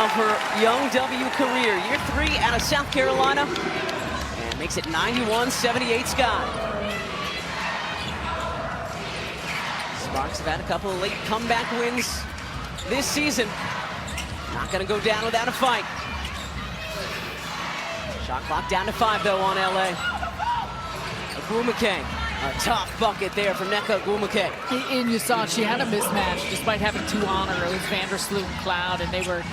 of her young W career. Year 3 out of South Carolina. And makes it 91-78 Sky. Sparks have had a couple of late comeback wins this season. Not going to go down without a fight. Shot clock down to 5, though, on LA. Agumake. A tough bucket there from Nneka Agumake. And you saw she had a mismatch despite having 2 on her. It was Vandersloot and Cloud, and they were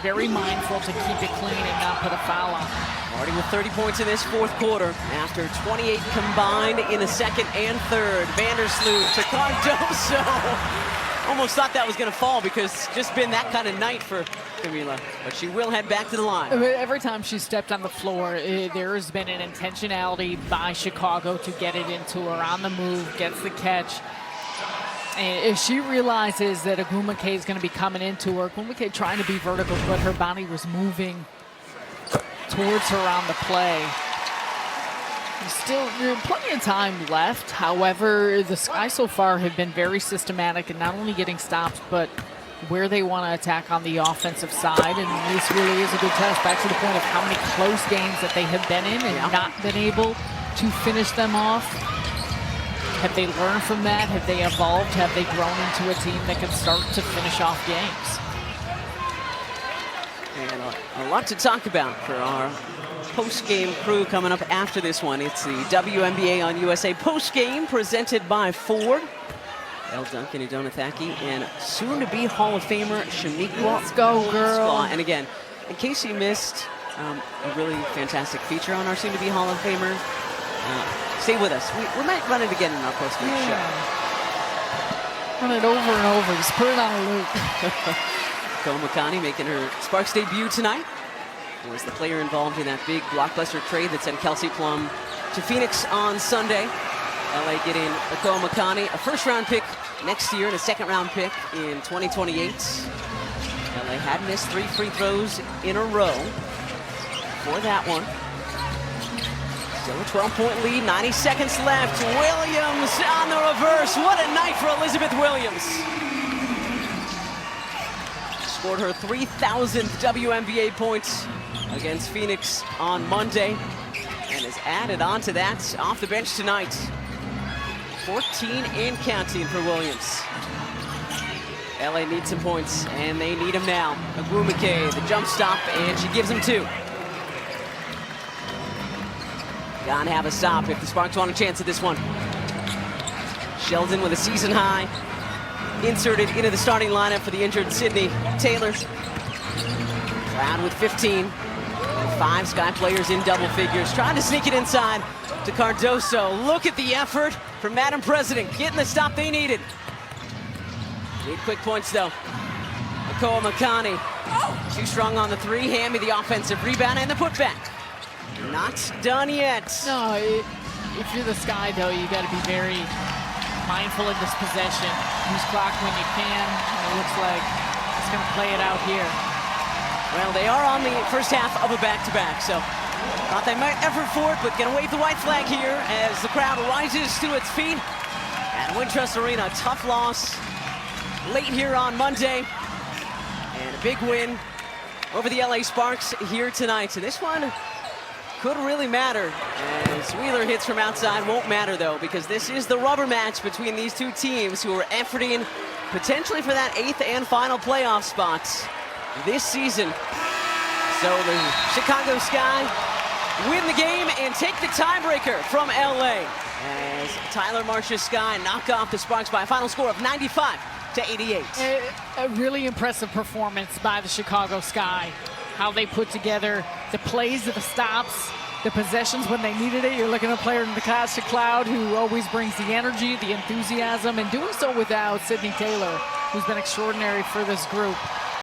very mindful to keep it clean and not put a foul on her. Already with 30 points in this fourth quarter after 28 combined in the second and third. Vandersloot to Cardoso. Almost thought that was going to fall because it's just been that kind of night for Camila. But she will head back to the line. Every time she stepped on the floor, there has been an intentionality by Chicago to get it into her. On the move, gets the catch. And if she realizes that Agumake is going to be coming into her, Agumake trying to be vertical, but her body was moving towards her on the play. Still, plenty of time left. However, the Sky so far have been very systematic in not only getting stops, but where they want to attack on the offensive side. And this really is a good test. Back to the point of how many close games that they have been in and not been able to finish them off. Have they learned from that? Have they evolved? Have they grown into a team that can start to finish off games? And a lot to talk about for our post-game crew coming up after this one. It's the WNBA on USA post-game presented by Ford. El Duncan, Udonathaki, and soon-to-be Hall of Famer Shamiqua. Let's go, girl. And again, in case you missed a really fantastic feature on our soon-to-be Hall of Famer, stay with us. We might run it again in our post-game show. Run it over and over. Just put it on a loop. Komakani making her Sparks debut tonight. Was the player involved in that big blockbuster trade that sent Kelsey Plum to Phoenix on Sunday. LA getting Akua Makani, a first-round pick next year and a second-round pick in 2028. LA had missed 3 free throws in a row for that one. Still a 12-point lead, 90 seconds left. Williams on the reverse. What a night for Elizabeth Williams. Scored her 3,000th WNBA points against Phoenix on Monday and has added on to that off the bench tonight. 14 and counting for Williams. LA needs some points, and they need them now. Agumake, the jump stop, and she gives them 2. Gotta have a stop if the Sparks want a chance at this one. Sheldon with a season high. Inserted into the starting lineup for the injured Sydney Taylor. Cloud with 15. 5 Sky players in double figures. Trying to sneak it inside to Cardoso. Look at the effort from Madam President, getting the stop they needed. Need quick points though. Akua Makani. Too strong on the 3. Hand me the offensive rebound and the putback. Not done yet. No, if you're the Sky though, you got to be very mindful of this possession. Use clock when you can. And it looks like it's going to play it out here. Well, they are on the first half of a back-to-back, so thought they might effort for it, but gonna wave the white flag here as the crowd rises to its feet at Wintrust Arena. A tough loss late here on Monday, and a big win over the LA Sparks here tonight. So this one could really matter as Wheeler hits from outside. Won't matter though, because this is the rubber match between these two teams who are efforting potentially for that 8th and final playoff spots this season. So the Chicago Sky win the game and take the tiebreaker from LA as Tyler Marsh's Sky knock off the Sparks by a final score of 95-88. A really impressive performance by the Chicago Sky. How they put together the plays of the stops, the possessions when they needed it. You're looking at a player in Natasha Cloud who always brings the energy, the enthusiasm, and doing so without Sydney Taylor, who's been extraordinary for this group.